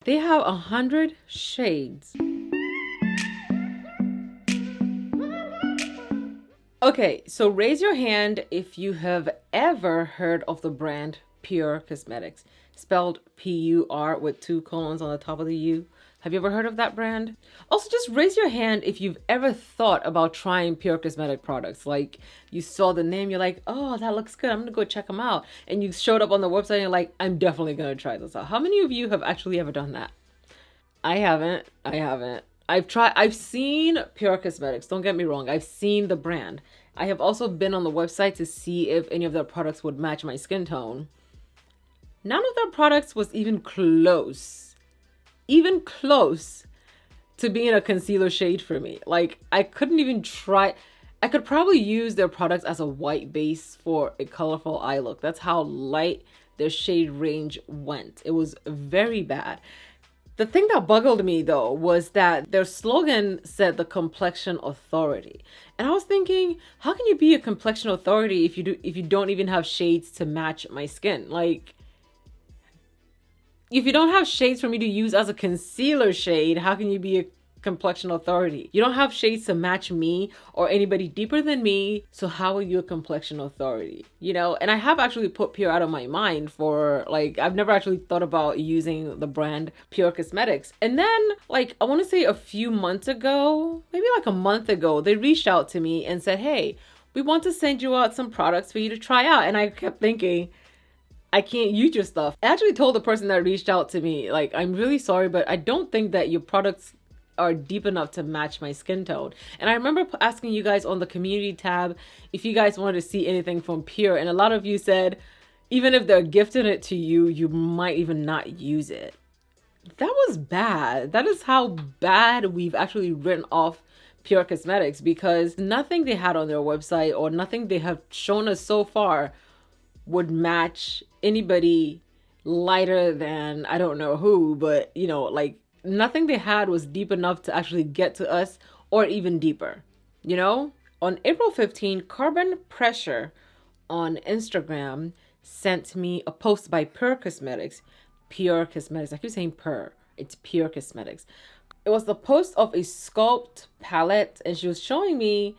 They have 100 shades. Okay, so raise your hand if you have ever heard of the brand PUR Cosmetics, spelled P-U-R with 2 colons on the top of the U. Have you ever heard of that brand? Also, just raise your hand if you've ever thought about trying PUR Cosmetic products. Like, you saw the name, you're like, oh, that looks good, I'm gonna go check them out. And you showed up on the website and you're like, I'm definitely gonna try this out. How many of you have actually ever done that? I haven't. I've seen PUR Cosmetics, don't get me wrong. I've seen the brand. I have also been on the website to see if any of their products would match my skin tone. None of their products was even close to being a concealer shade for me. Like, I couldn't even try. I could probably use their products as a white base for a colorful eye look. That's how light their shade range went. It was very bad. The thing that boggled me though was that their slogan said the complexion authority. And I was thinking, how can you be a complexion authority if you don't even have shades to match my skin? Like, if you don't have shades for me to use as a concealer shade, how can you be a complexion authority? You don't have shades to match me or anybody deeper than me, so how are you a complexion authority? You know, and I have actually put PUR out of my mind for, like, I've never actually thought about using the brand PUR Cosmetics. And then, like, I want to say a few months ago, maybe like a month ago, they reached out to me and said, hey, we want to send you out some products for you to try out. And I kept thinking, I can't use your stuff. I actually told the person that reached out to me, like, I'm really sorry, but I don't think that your products are deep enough to match my skin tone. And I remember asking you guys on the community tab if you guys wanted to see anything from PUR, and a lot of you said even if they're gifting it to you, you might even not use it. That was bad. That is how bad we've actually written off PUR Cosmetics, because nothing they had on their website or nothing they have shown us so far would match anybody lighter than, I don't know who, but you know, like, nothing they had was deep enough to actually get to us, or even deeper, you know? On April 15, Carbon Pressure on Instagram sent me a post by PUR Cosmetics. PUR Cosmetics. I keep saying PUR. It's PUR Cosmetics. It was the post of a sculpt palette, and she was showing me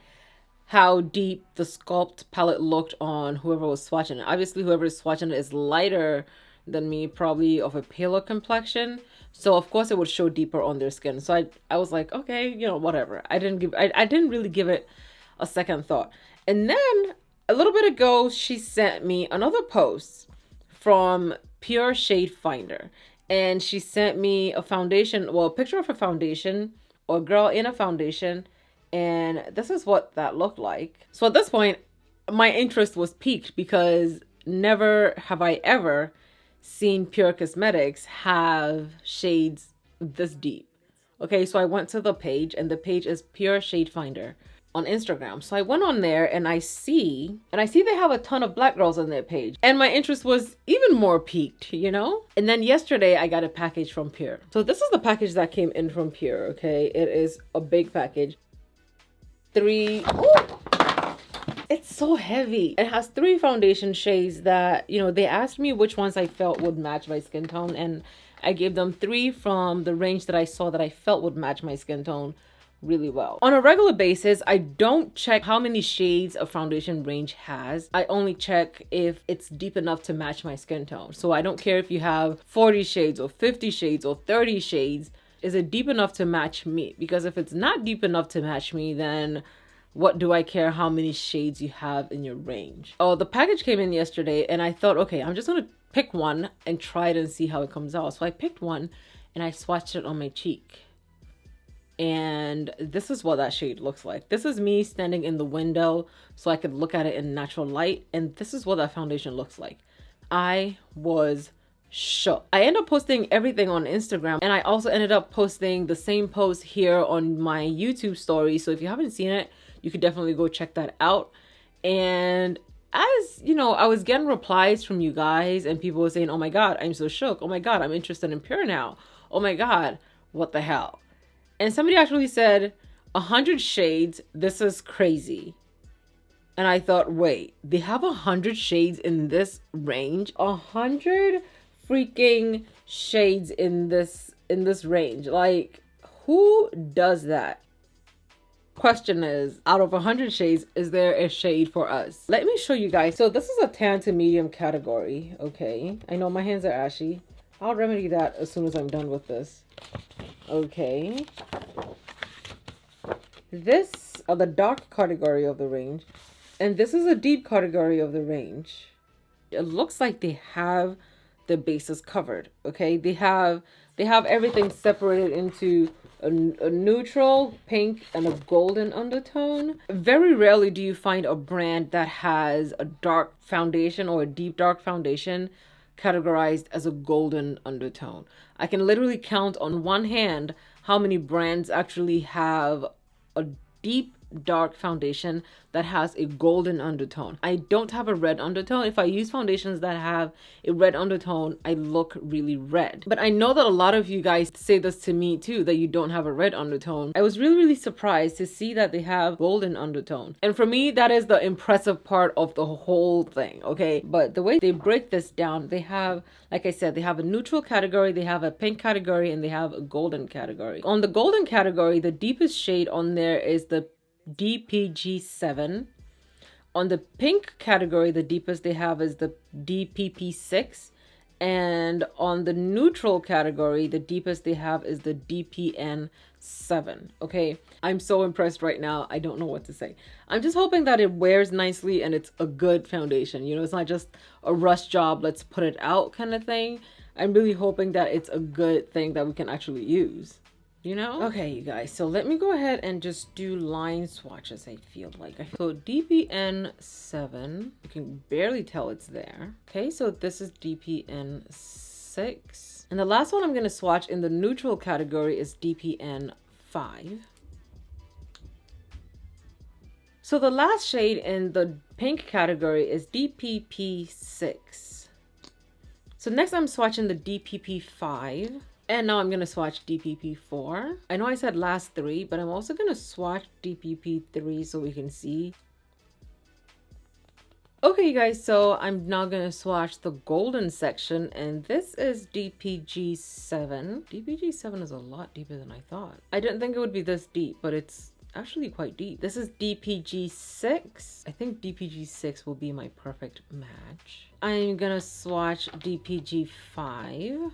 how deep the sculpt palette looked on whoever was swatching it. Obviously, whoever is swatching it is lighter than me, probably of a paler complexion. So of course it would show deeper on their skin. So I was like, okay, you know, whatever. I didn't really give it a second thought. And then a little bit ago, she sent me another post from PUR Shade Finder. And she sent me a foundation, well, a picture of a foundation, or a girl in a foundation. And this is what that looked like. So at this point, my interest was piqued, because never have I ever seen PUR Cosmetics have shades this deep. Okay, so I went to the page, and the page is PUR Shade Finder on Instagram. So I went on there and I see they have a ton of black girls on their page. And my interest was even more piqued, you know? And then yesterday I got a package from PUR. So this is the package that came in from PUR, okay? It is a big package. It's so heavy. It has 3 foundation shades that, you know, they asked me which ones I felt would match my skin tone, and I gave them 3 from the range that I saw that I felt would match my skin tone really well. On a regular basis, I don't check how many shades a foundation range has. I only check if it's deep enough to match my skin tone. So I don't care if you have 40 shades or 50 shades or 30 shades. Is it deep enough to match me? Because if it's not deep enough to match me, then what do I care how many shades you have in your range? Oh, the package came in yesterday, and I thought, okay, I'm just gonna pick one and try it and see how it comes out. So I picked one and I swatched it on my cheek. And this is what that shade looks like. This is me standing in the window so I could look at it in natural light. And this is what that foundation looks like. I was shook. I ended up posting everything on Instagram, and I also ended up posting the same post here on my YouTube story. So if you haven't seen it, you could definitely go check that out. And as you know, I was getting replies from you guys, and people were saying, oh my God, I'm so shook. Oh my God, I'm interested in PUR now. Oh my God, what the hell? And somebody actually said, 100 shades, this is crazy. And I thought, wait, they have 100 shades in this range? 100 freaking shades in this in this range. Like, who does that? Question is, out of 100 shades, is there a shade for us? Let me show you guys. So this is a tan to medium category. Okay, I know my hands are ashy. I'll remedy that as soon as I'm done with this. Okay, this are the dark category of the range, and this is a deep category of the range. It looks like they have the bases covered. Okay, they have everything separated into a neutral pink and a golden undertone. Very rarely do you find a brand that has a dark foundation or a deep dark foundation categorized as a golden undertone. I can literally count on one hand how many brands actually have a deep dark foundation that has a golden undertone. I don't have a red undertone. If I use foundations that have a red undertone, I look really red. But I know that a lot of you guys say this to me too, that you don't have a red undertone. I was really surprised to see that they have golden undertone. And for me, that is the impressive part of the whole thing, okay? But the way they break this down, they have, like I said, they have a neutral category, they have a pink category, and they have a golden category. On the golden category, the deepest shade on there is the DPG7. On the pink category, the deepest they have is the DPP6. And on the neutral category, the deepest they have is the DPN7. Okay, I'm so impressed right now. I don't know what to say. I'm just hoping that it wears nicely and it's a good foundation. You know, it's not just a rush job, let's put it out kind of thing. I'm really hoping that it's a good thing that we can actually use. You know? Okay, you guys, so let me go ahead and just do line swatches. I feel like so DPN7, you can barely tell it's there. Okay, so this is DPN6, and the last one I'm going to swatch in the neutral category is DPN5. So the last shade in the pink category is DPP6. So next I'm swatching the DPP5. And now I'm going to swatch DPP4. I know I said last three, but I'm also going to swatch DPP3 so we can see. Okay, you guys, so I'm now going to swatch the golden section, and this is DPG7. DPG7 is a lot deeper than I thought. I didn't think it would be this deep, but it's actually quite deep. This is DPG6. I think DPG6 will be my perfect match. I'm going to swatch DPG5.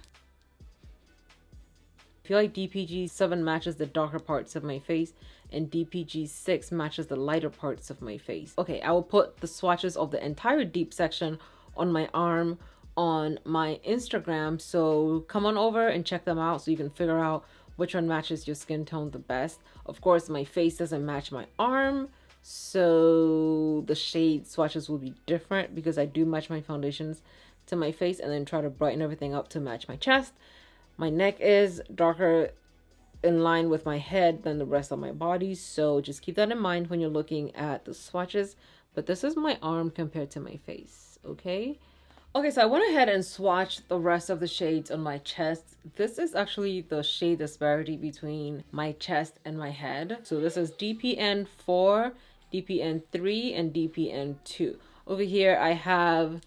I feel like DPG7 matches the darker parts of my face and DPG6 matches the lighter parts of my face. Okay, I will put the swatches of the entire deep section on my arm on my Instagram, so come on over and check them out so you can figure out which one matches your skin tone the best. Of course, my face doesn't match my arm, so the shade swatches will be different because I do match my foundations to my face and then try to brighten everything up to match my chest. My neck is darker in line with my head than the rest of my body, so just keep that in mind when you're looking at the swatches. But this is my arm compared to my face, okay? Okay, so I went ahead and swatched the rest of the shades on my chest. This is actually the shade disparity between my chest and my head. So this is DPN4, DPN3, and DPN2. Over here I have,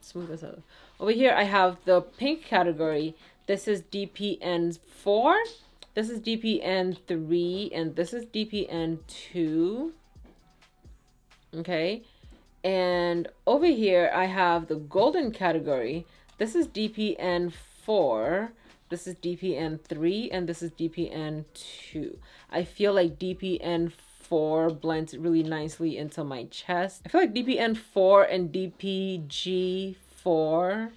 smooth this out. Over here I have the pink category. This is DPN4, this is DPN3, and this is DPN2. Okay, and over here I have the golden category. This is DPN4, this is DPN3, and this is DPN2. I feel like DPN4 blends really nicely into my chest. I feel like DPN4 and DPG4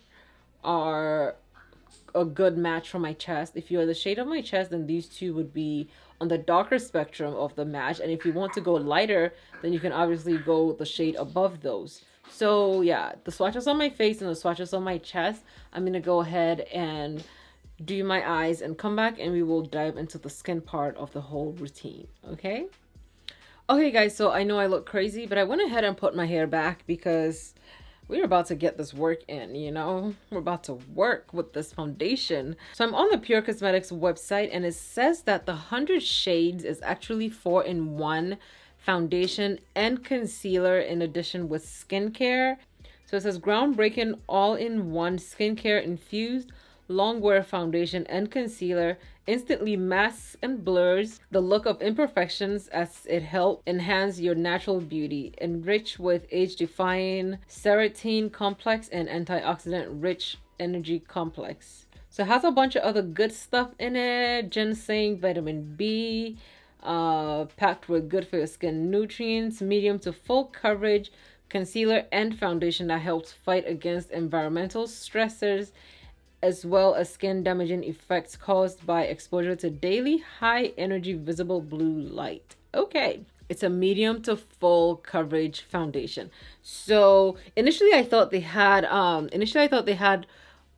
are a good match for my chest. If you're the shade of my chest, then these two would be on the darker spectrum of the match. And if you want to go lighter, then you can obviously go the shade above those. So yeah, the swatches on my face and the swatches on my chest, I'm going to go ahead and do my eyes and come back and we will dive into the skin part of the whole routine. Okay? Okay guys, so I know I look crazy, but I went ahead and put my hair back because we're about to get this work in, you know? We're about to work with this foundation. So I'm on the PUR Cosmetics website and it says that the 100 shades is actually 4-in-1 foundation and concealer in addition with skincare. So it says groundbreaking all-in-one skincare infused long wear foundation and concealer, instantly masks and blurs the look of imperfections as it helps enhance your natural beauty. Enriched with age-defying serotonin complex and antioxidant-rich energy complex. So it has a bunch of other good stuff in it. Ginseng, vitamin B, packed with good for your skin nutrients, medium to full coverage concealer and foundation that helps fight against environmental stressors as well as skin damaging effects caused by exposure to daily high energy visible blue light. Okay. It's a medium to full coverage foundation. So initially I thought they had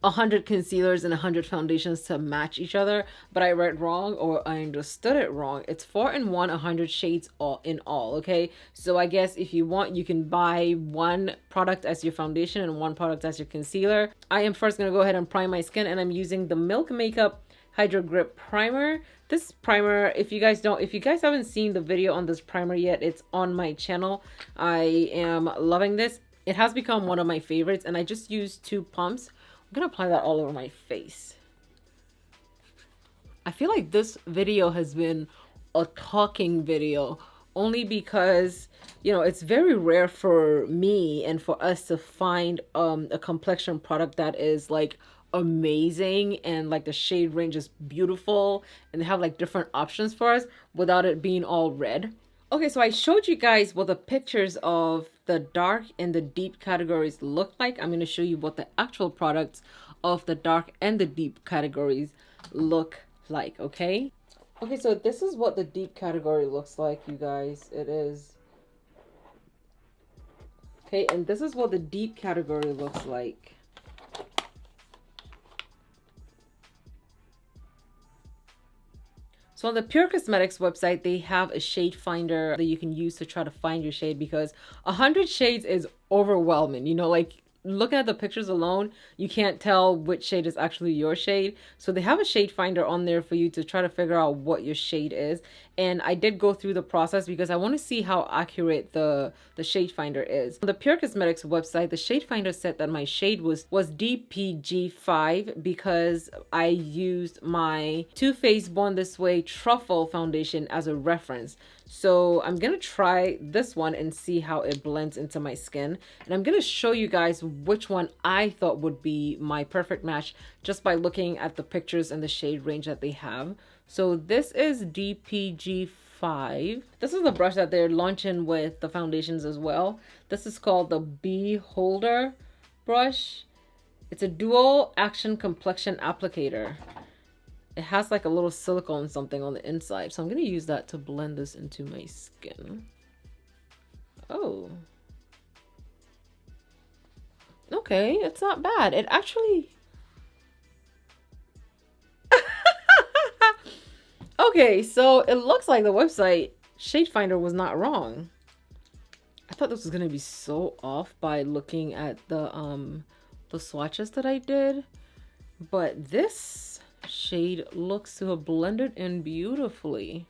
100 concealers and 100 foundations to match each other, but I read wrong or I understood it wrong. It's 4 in 1, 100 shades all in all. Okay, so I guess if you want, you can buy one product as your foundation and one product as your concealer. I am first going to go ahead and prime my skin, and I'm using the Milk Makeup Hydro Grip Primer. This primer, if you guys haven't seen the video on this primer yet, it's on my channel. I am loving this. It has become one of my favorites, and I just used 2 pumps. I'm gonna apply that all over my face. I feel like this video has been a talking video only because, you know, it's very rare for me and for us to find a complexion product that is like amazing and like the shade range is beautiful and they have like different options for us without it being all red. Okay, so I showed you guys what the pictures of the dark and the deep categories look like. I'm going to show you what the actual products of the dark and the deep categories look like, okay? Okay, so this is what the deep category looks like, you guys. It is... Okay, and this is what the deep category looks like. So on the PUR Cosmetics website, they have a shade finder that you can use to try to find your shade because 100 shades is overwhelming. You know, like looking at the pictures alone, you can't tell which shade is actually your shade. So they have a shade finder on there for you to try to figure out what your shade is. And I did go through the process because I want to see how accurate the shade finder is. On the PUR Cosmetics website, the shade finder said that my shade was DPG5 because I used my Too Faced Born This Way Truffle foundation as a reference. So I'm gonna try this one and see how it blends into my skin, and I'm gonna show you guys which one I thought would be my perfect match just by looking at the pictures and the shade range that they have. So this is DPG5. This is the brush that they're launching with the foundations as well. This is called the BHOLDER brush. It's a dual action complexion applicator. It has like a little silicone something on the inside. So I'm going to use that to blend this into my skin. Oh. Okay, it's not bad. It actually... Okay, so it looks like the website shade finder was not wrong. I thought this was going to be so off by looking at the swatches that I did. But this shade looks to have blended in beautifully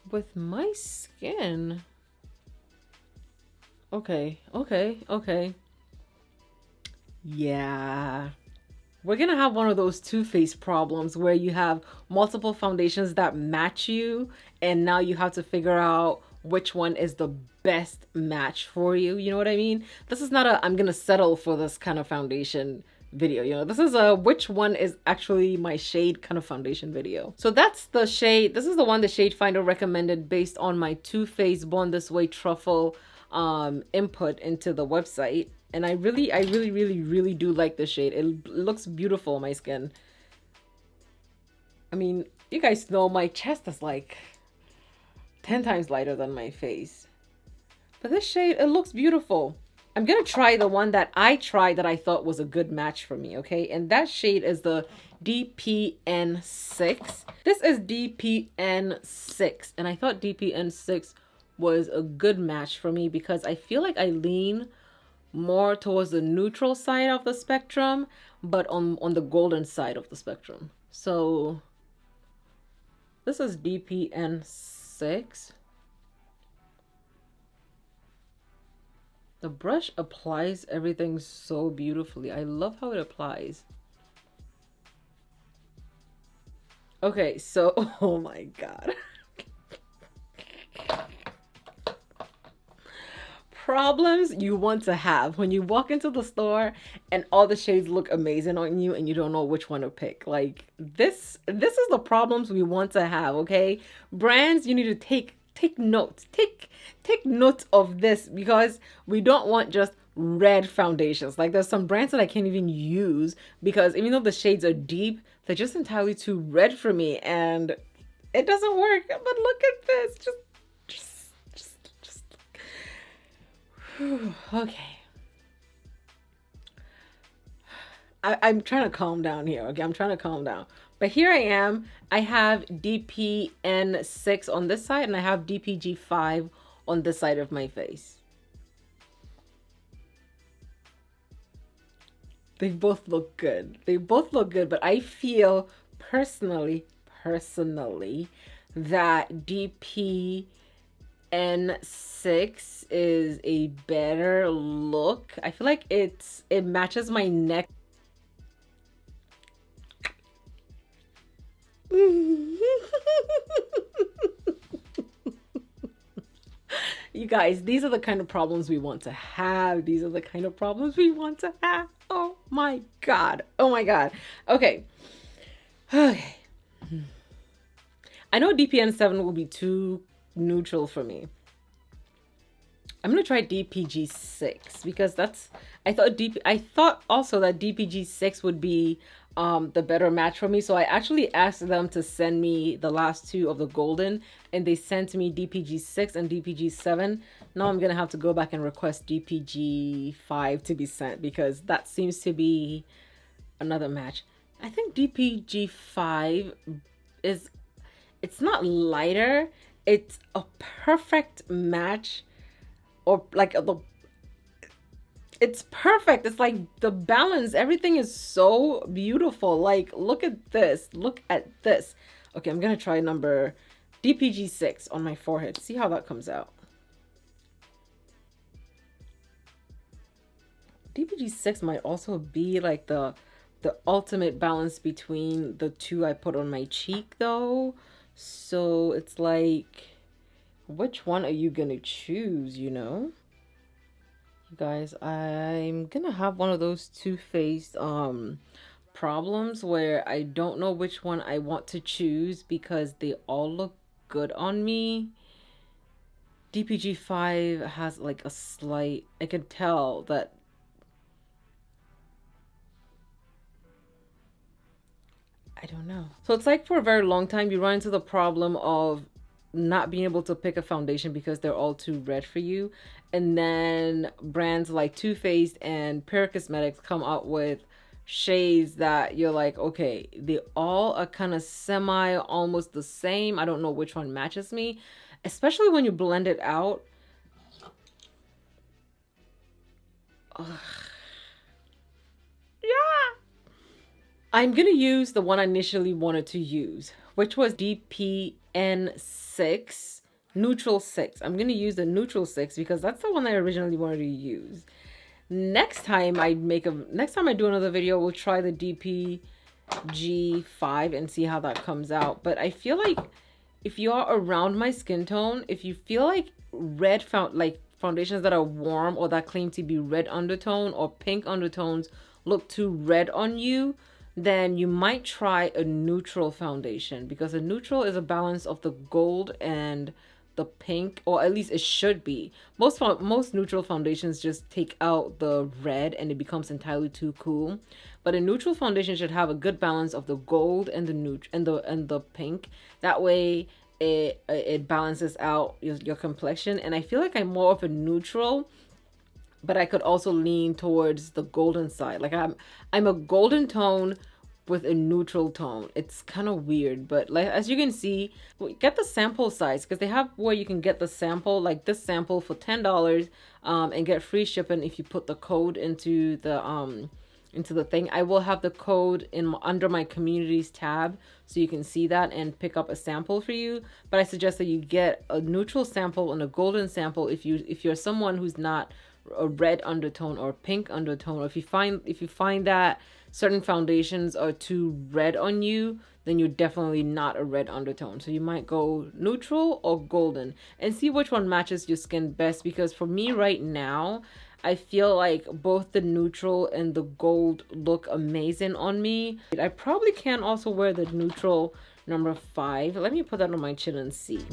with my skin. Okay. Yeah. We're gonna have one of those two-faced problems where you have multiple foundations that match you and now you have to figure out which one is the best match for you. You know what I mean? This is not a I'm gonna settle for this kind of foundation video. You know, this is a which one is actually my shade kind of foundation video. So that's the shade. This is the one the shade finder recommended based on my Too Faced Born This Way Truffle input into the website. And I really do like this shade. It looks beautiful on my skin. I mean, you guys know my chest is like 10 times lighter than my face. But this shade, it looks beautiful. I'm going to try the one that I tried that I thought was a good match for me, okay? And that shade is the DPN6. This is DPN6. And I thought DPN6 was a good match for me because I feel like I lean more towards the neutral side of the spectrum, but on the golden side of the spectrum. So this is DPN6. The brush applies everything so beautifully. I love how it applies. Okay, so oh my god. Problems you want to have when you walk into the store and all the shades look amazing on you and you don't know which one to pick. Like this is the problems we want to have, okay? Brands, you need to take notes. Take note of this, because we don't want just red foundations. Like there's some brands that I can't even use because even though the shades are deep, they're just entirely too red for me and it doesn't work. But look at this. Just okay. I'm trying to calm down here. Okay, I'm trying to calm down. But here I am. I have DPN6 on this side and I have DPG5 on this side of my face. They both look good. They both look good, but I feel personally that DPN6 is a better look. I feel like it matches my neck. You guys, these are the kind of problems we want to have. These are the kind of problems we want to have. Oh my god. Oh my god. Okay. Okay. I know DPN7 will be too neutral for me. I'm gonna try DPG6 because that's I thought also that DPG6 would be the better match for me. So I actually asked them to send me the last two of the golden and they sent me DPG6 and DPG7. Now I'm gonna have to go back and request DPG5 to be sent because that seems to be another match. I think DPG5 is, it's not lighter, it's a perfect match, or like it's perfect. It's like the balance, everything is so beautiful. Like look at this, look at this. Okay, I'm gonna try number DPG6 on my forehead, see how that comes out. DPG6 might also be like the ultimate balance between the two I put on my cheek though. So it's like, which one are you gonna choose, you know? You guys, I'm gonna have one of those two-faced problems where I don't know which one I want to choose because they all look good on me. DPG5 has like a slight, I could tell that I don't know. So it's like for a very long time you run into the problem of not being able to pick a foundation because they're all too red for you. And then brands like Too Faced and PUR Cosmetics come out with shades that you're like, okay, they all are kind of semi almost the same. I don't know which one matches me, especially when you blend it out. Ugh. Yeah. I'm gonna use the one I initially wanted to use, which was DPN6 Neutral 6. I'm gonna use the Neutral 6 because that's the one I originally wanted to use. Next time I do another video, we'll try the DPG5 and see how that comes out. But I feel like if you are around my skin tone, if you feel like foundations that are warm or that claim to be red undertone or pink undertones look too red on you, then you might try a neutral foundation because a neutral is a balance of the gold and the pink, or at least it should be. Most neutral foundations just take out the red and it becomes entirely too cool. But a neutral foundation should have a good balance of the gold and the pink. That way it balances out your complexion. And I feel like I'm more of a neutral, but I could also lean towards the golden side. Like I'm a golden tone with a neutral tone. It's kind of weird, but like as you can see, get the sample size because they have where you can get the sample, like this sample for $10, and get free shipping if you put the code into the thing. I will have the code under my communities tab so you can see that and pick up a sample for you. But I suggest that you get a neutral sample and a golden sample if you're someone who's not a red undertone or pink undertone, or if you find that certain foundations are too red on you, then you're definitely not a red undertone. So you might go neutral or golden and see which one matches your skin best, because for me right now, I feel like both the neutral and the gold look amazing on me. I probably can also wear the neutral number 5. Let me put that on my chin and see.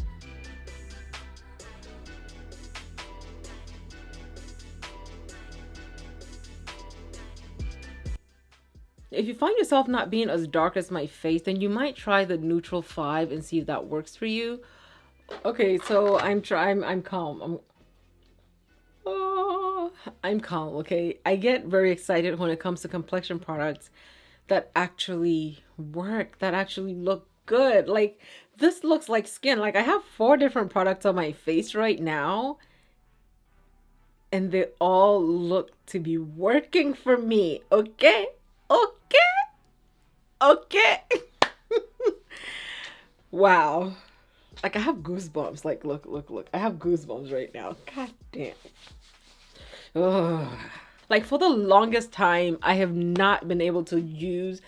If you find yourself not being as dark as my face, then you might try the neutral 5 and see if that works for you. Okay, so I'm calm. I'm calm, okay? I get very excited when it comes to complexion products that actually work, that actually look good. Like, this looks like skin. Like, I have 4 different products on my face right now, and they all look to be working for me, okay? Okay. Wow. Like, I have goosebumps. Like, look. I have goosebumps right now. God damn. Ugh. Like, for the longest time, I have not been able to use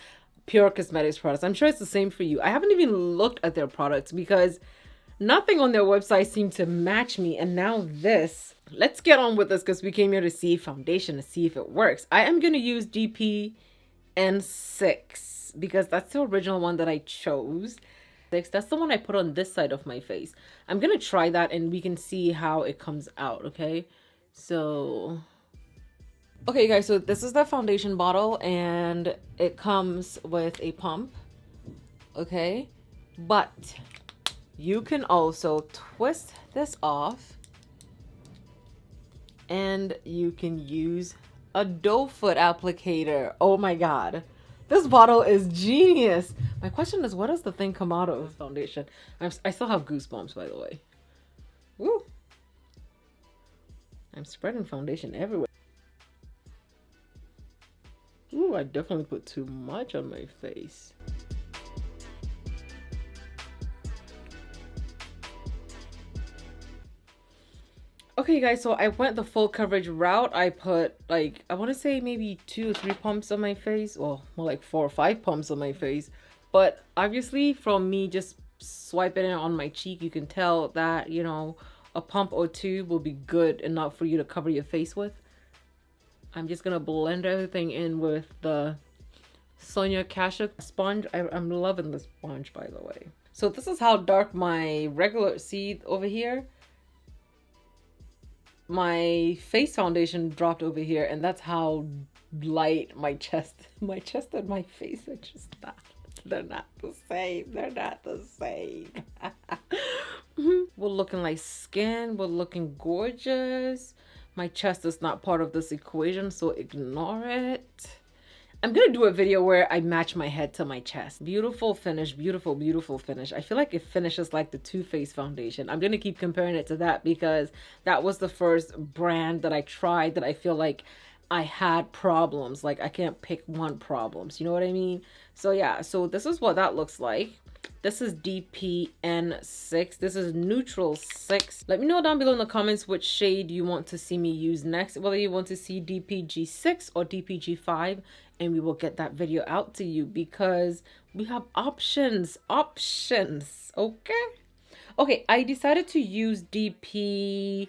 PUR Cosmetics products. I'm sure it's the same for you. I haven't even looked at their products because nothing on their website seemed to match me. And now this. Let's get on with this because we came here to see foundation, to see if it works. I am going to use DPN6 because that's the original one that I chose. That's the one I put on this side of my face. I'm going to try that and we can see how it comes out, okay? So, okay guys, so this is the foundation bottle and it comes with a pump, okay? But you can also twist this off and you can use a doe foot applicator. Oh my god. This bottle is genius. My question is, what does the thing come out of this foundation? I still have goosebumps, by the way. Woo. I'm spreading foundation everywhere. Ooh, I definitely put too much on my face. Okay guys, so I went the full coverage route. I put like, I want to say maybe 2 or 3 pumps on my face. Well, more like 4 or 5 pumps on my face. But obviously from me just swiping it on my cheek, you can tell that, you know, a pump or 2 will be good enough for you to cover your face with. I'm just going to blend everything in with the Sonia Kashuk sponge. I'm loving this sponge, by the way. So this is how dark my regular, see over here? My face foundation dropped over here, and that's how light my chest and my face are just not. They're not the same. They're not the same. We're looking like skin. We're looking gorgeous. My chest is not part of this equation, so ignore it. I'm gonna do a video where I match my head to my chest. Beautiful finish, beautiful, beautiful finish. I feel like it finishes like the Too Faced foundation. I'm gonna keep comparing it to that because that was the first brand that I tried that I feel like I had problems. Like, I can't pick one problems, you know what I mean? So yeah, so this is what that looks like. This is DPN6. This is neutral 6. Let me know down below in the comments which shade you want to see me use next, whether you want to see DPG6 or DPG5, and we will get that video out to you because we have options, okay. I decided to use DPG4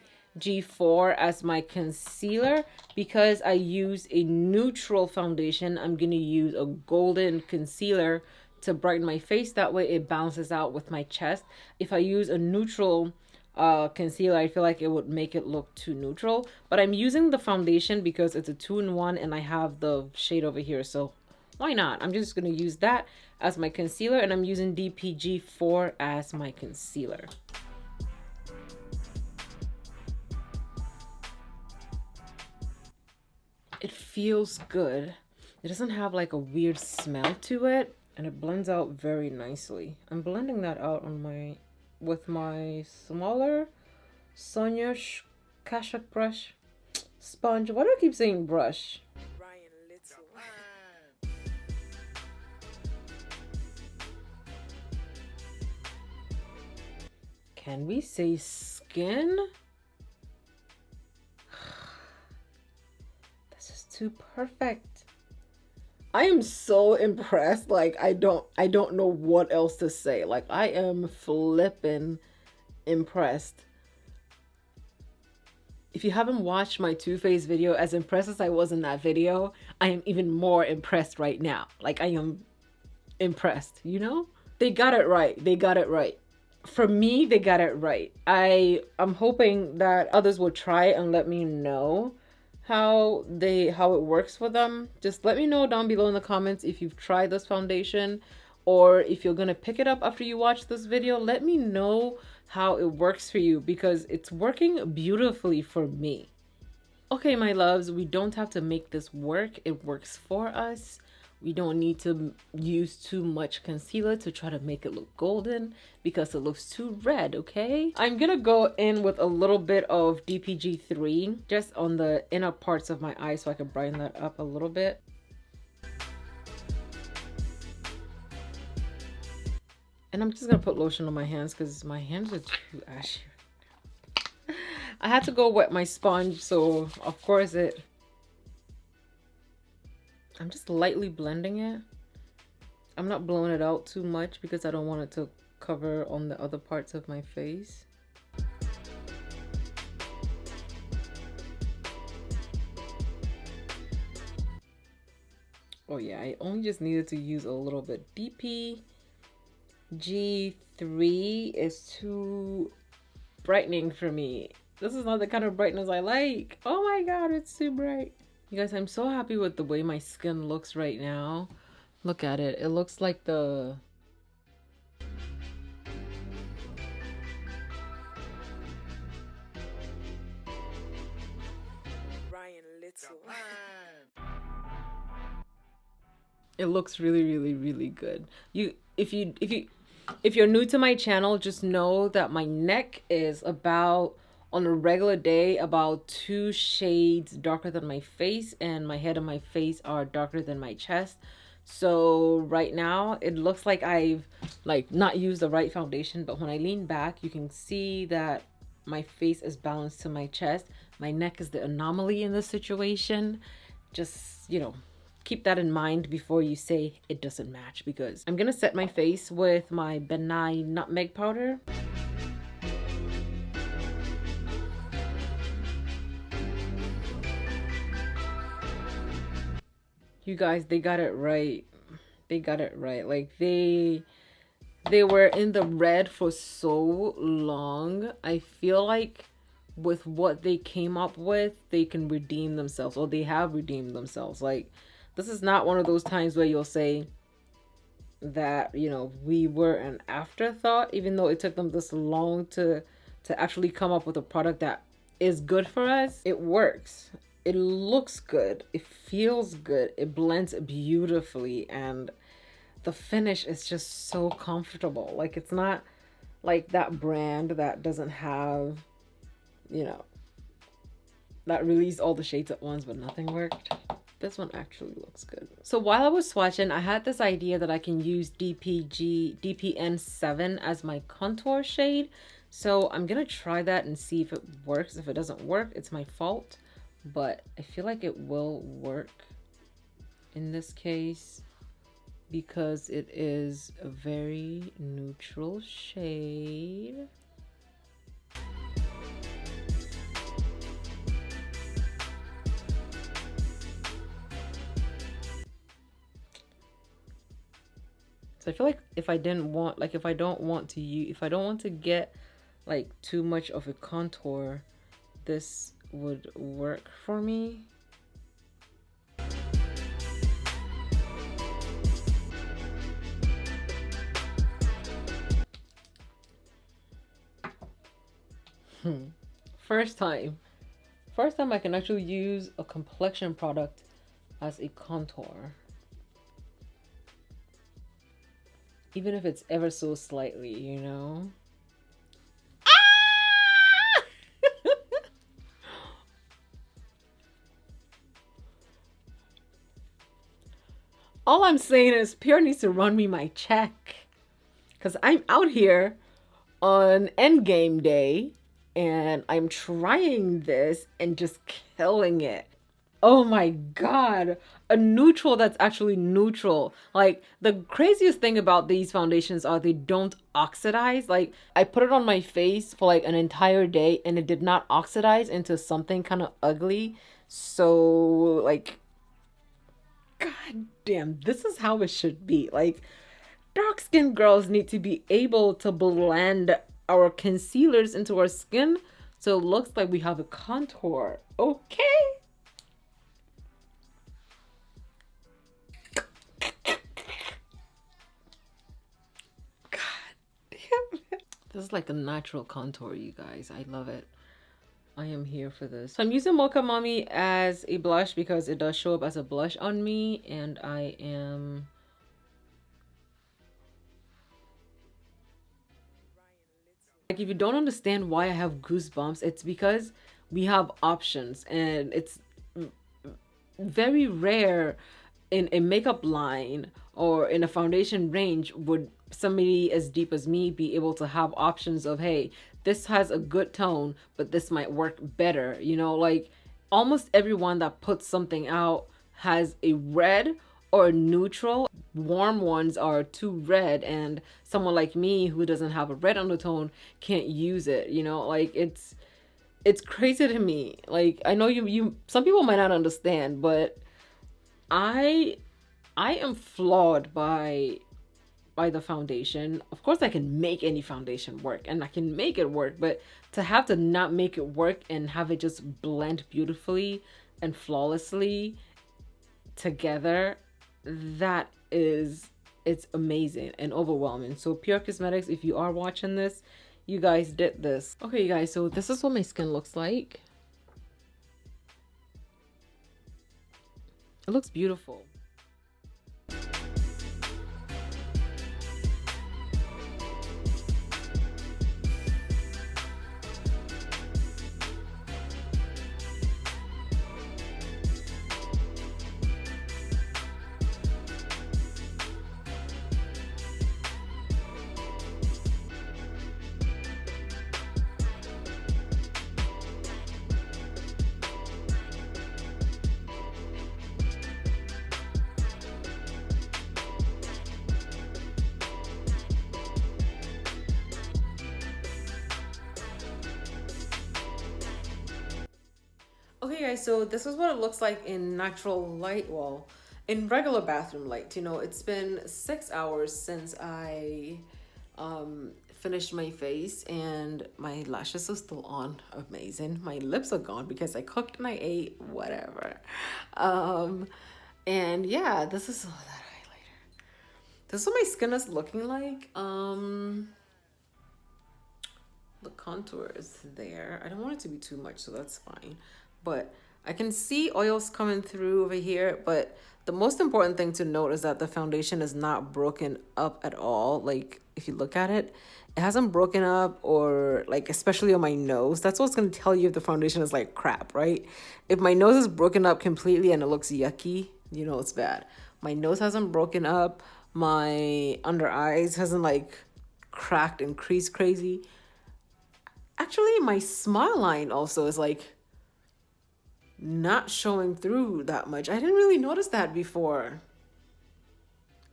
as my concealer because I use a neutral foundation. I'm gonna use a golden concealer to brighten my face. That way it balances out with my chest. If I use a neutral concealer, I feel like it would make it look too neutral, but I'm using the foundation because it's a 2-in-1 and I have the shade over here, so why not? I'm just going to use that as my concealer, and I'm using DPG4 as my concealer. It feels good. It doesn't have like a weird smell to it, and it blends out very nicely. I'm blending that out on my with my smaller Sonia Kashuk brush sponge. Why do I keep saying brush? Can we say skin? This is too perfect. I am so impressed. Like I don't know what else to say. Like I am flipping impressed. If you haven't watched my Too Faced video, as impressed as I was in that video, I am even more impressed right now. Like I am impressed, you know? They got it right. They got it right. For me, they got it right. I'm hoping that others will try and let me know how it works for them. Just let me know down below in the comments if you've tried this foundation, or if you're gonna pick it up after you watch this video. Let me know how it works for you, because it's working beautifully for me. Okay, my loves, we don't have to make this work. It works for us. We don't need to use too much concealer to try to make it look golden, because it looks too red, okay? I'm gonna go in with a little bit of DPG3 just on the inner parts of my eye so I can brighten that up a little bit. And I'm just gonna put lotion on my hands because my hands are too ashy. I had to go wet my sponge, so of course I'm just lightly blending it. I'm not blowing it out too much because I don't want it to cover on the other parts of my face. Oh yeah, I only just needed to use a little bit. DPG3 is too brightening for me. This is not the kind of brightness I like. Oh my god, it's too bright. You guys, I'm so happy with the way my skin looks right now. Look at it. It looks like the... It looks really, really, really good. If you're new to my channel, just know that my neck is about, on a regular day, about 2 shades darker than my face, and my head and my face are darker than my chest. So right now it looks like I've not used the right foundation, but when I lean back you can see that my face is balanced to my chest. My neck is the anomaly in this situation. Just, you know, keep that in mind before you say it doesn't match, because I'm gonna set my face with my benign nutmeg powder. You guys, they got it right. They got it right. Like they were in the red for so long. I feel like with what they came up with, they can redeem themselves, or they have redeemed themselves. Like, this is not one of those times where you'll say that, you know, we were an afterthought, even though it took them this long to actually come up with a product that is good for us. It works. It looks good. It feels good. It blends beautifully, and the finish is just so comfortable. Like, it's not like that brand that doesn't have, you know, that released all the shades at once but nothing worked. This one actually looks good. So while I was swatching, I had this idea that I can use DPN7 as my contour shade. So I'm gonna try that and see if it works. If it doesn't work, it's my fault. But I feel like it will work in this case because it is a very neutral shade. So I feel like if I don't want to get like too much of a contour, this would work for me. First time I can actually use a complexion product as a contour, even if it's ever so slightly, you know. All I'm saying is PUR needs to run me my check, because I'm out here on endgame day and I'm trying this and just killing it. Oh my God. A neutral that's actually neutral. Like, the craziest thing about these foundations are they don't oxidize. Like, I put it on my face for like an entire day and it did not oxidize into something kind of ugly. So, like, God damn, this is how it should be. Like, dark skinned girls need to be able to blend our concealers into our skin so it looks like we have a contour. Okay? This is like a natural contour, you guys. I love it. I am here for this. So I'm using Mocha Mommy as a blush because it does show up as a blush on me. And I am... Like, if you don't understand why I have goosebumps, it's because we have options. And it's very rare in a makeup line or in a foundation range would somebody as deep as me be able to have options of, hey, this has a good tone, but this might work better. You know, like almost everyone that puts something out has a red or a neutral. Warm ones are too red, and someone like me who doesn't have a red undertone can't use it. You know, like it's crazy to me. Like, I know you some people might not understand, but I I am flawed by the foundation. Of course I can make any foundation work and I can make it work, but to have to not make it work and have it just blend beautifully and flawlessly together, that is, it's amazing and overwhelming. So PUR Cosmetics, if you are watching this, you guys did this. Okay, you guys, so this is what my skin looks like. It looks beautiful. Okay guys, so this is what it looks like in natural light, well, in regular bathroom light. You know, it's been 6 hours since I finished my face and my lashes are still on. Amazing. My lips are gone because I cooked and I ate, whatever. And yeah, this is all that highlighter. This is what my skin is looking like. The contour is there. I don't want it to be too much, so that's fine. But I can see oils coming through over here, but the most important thing to note is that the foundation is not broken up at all. Like, if you look at it, it hasn't broken up, or like, especially on my nose. That's what's going to tell you if the foundation is like crap, right? If my nose is broken up completely and it looks yucky, you know it's bad. My nose hasn't broken up. My under eyes hasn't like cracked and creased crazy. Actually, my smile line also is like not showing through that much. I didn't really notice that before.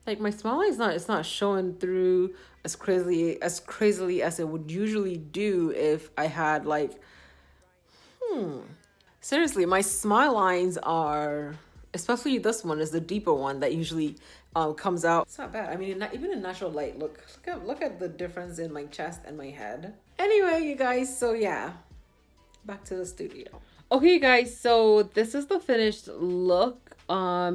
Like, my smile line is not, it's not showing through as crazily as it would usually do if I had like seriously, my smile lines are, especially this one is the deeper one that usually comes out. It's not bad. I mean, not even in natural light, look at the difference in my chest and my head. Anyway, you guys, so yeah, back to the studio. Okay guys, so this is the finished look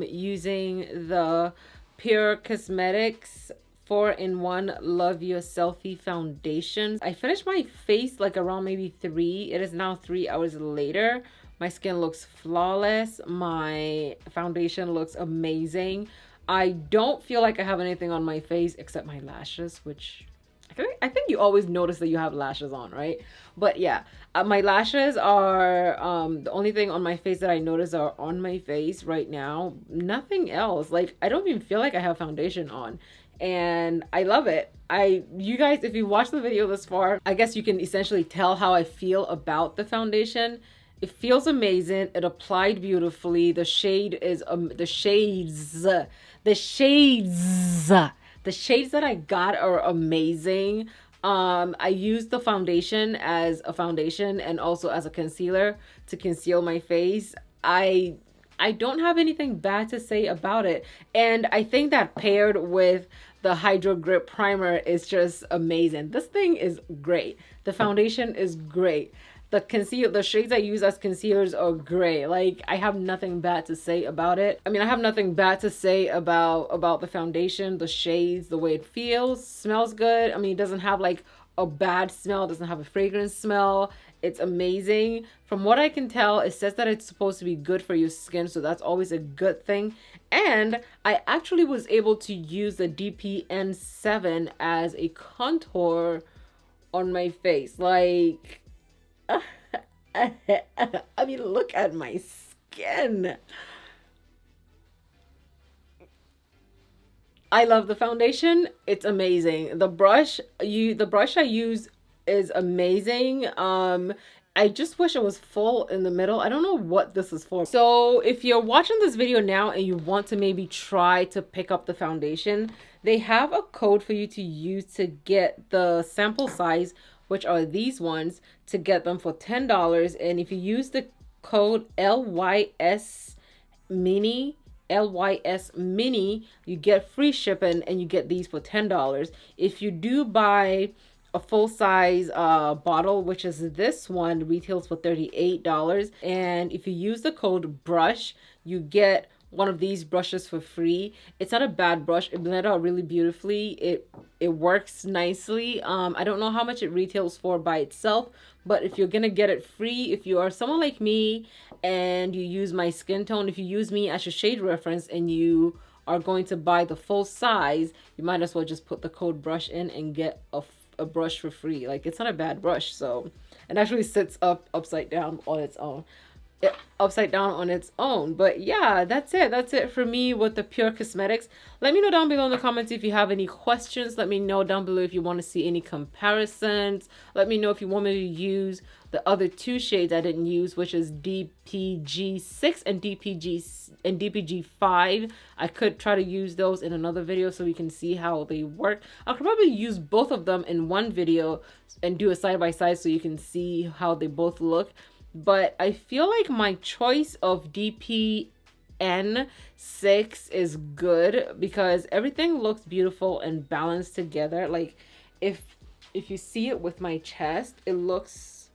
using the PUR Cosmetics 4-in-1 Love Your Selfie Foundation. I finished my face like around maybe 3. It is now 3 hours later. My skin looks flawless. My foundation looks amazing. I don't feel like I have anything on my face except my lashes, which I think you always notice that you have lashes on, right? But yeah, my lashes are the only thing on my face that I notice are on my face right now. Nothing else. Like, I don't even feel like I have foundation on, and I love it. You guys, if you watch the video this far, I guess you can essentially tell how I feel about the foundation. It feels amazing. It applied beautifully. The shade is the shades that I got are amazing. I used the foundation as a foundation and also as a concealer to conceal my face. I don't have anything bad to say about it. And I think that paired with the Hydro Grip Primer is just amazing. This thing is great. The foundation is great. The shades I use as concealers are great. Like, I have nothing bad to say about it. I mean, I have nothing bad to say about the foundation, the shades, the way it feels, smells good. I mean, it doesn't have like a bad smell, it doesn't have a fragrance smell. It's amazing. From what I can tell, it says that it's supposed to be good for your skin, so that's always a good thing. And I actually was able to use the DPN7 as a contour on my face. Like, I mean, look at my skin. I love the foundation. It's amazing. The brush I use is amazing. I just wish it was full in the middle. I don't know what this is for. So if you're watching this video now and you want to maybe try to pick up the foundation, they have a code for you to use to get the sample size, which are these ones, to get them for $10. And if you use the code LYS mini, you get free shipping and you get these for $10. If you do buy a full size bottle, which is this one, retails for $38. And if you use the code BRUSH, you get one of these brushes for free. It's not a bad brush. It blended out really beautifully. It works nicely. I don't know how much it retails for by itself, but if you're gonna get it free, if you are someone like me and you use my skin tone, if you use me as your shade reference and you are going to buy the full size, you might as well just put the code BRUSH in and get a brush for free. Like, it's not a bad brush. So it actually sits upside down on its own. But yeah, that's it for me with the PUR Cosmetics. Let me know down below in the comments if you have any questions. Let me know down below if you want to see any comparisons. Let me know if you want me to use the other two shades I didn't use, which is DPG6 and DPG5. I could try to use those in another video so we can see how they work. I could probably use both of them in one video and do a side by side so you can see how they both look. But I feel like my choice of DPN6 is good because everything looks beautiful and balanced together. Like, if you see it with my chest, it looks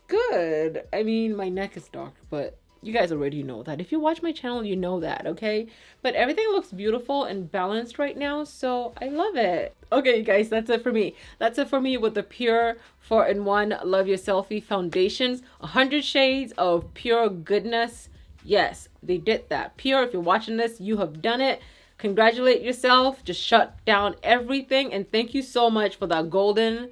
good. I mean, my neck is dark, but you guys already know that. If you watch my channel, you know that, okay? But everything looks beautiful and balanced right now, so I love it. Okay, guys, that's it for me. That's it for me with the PUR 4-in-1 Love Your Selfie Foundations. 100 shades of pure goodness. Yes, they did that. PUR, if you're watching this, you have done it. Congratulate yourself. Just shut down everything. And thank you so much for that golden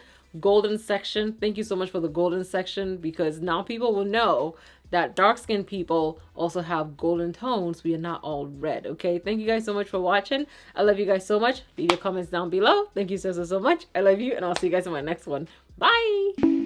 section. Thank you so much for the golden section, because now people will know that dark-skinned people also have golden tones. We are not all red, okay? Thank you guys so much for watching. I love you guys so much. Leave your comments down below. Thank you so much. I love you, and I'll see you guys in my next one. Bye!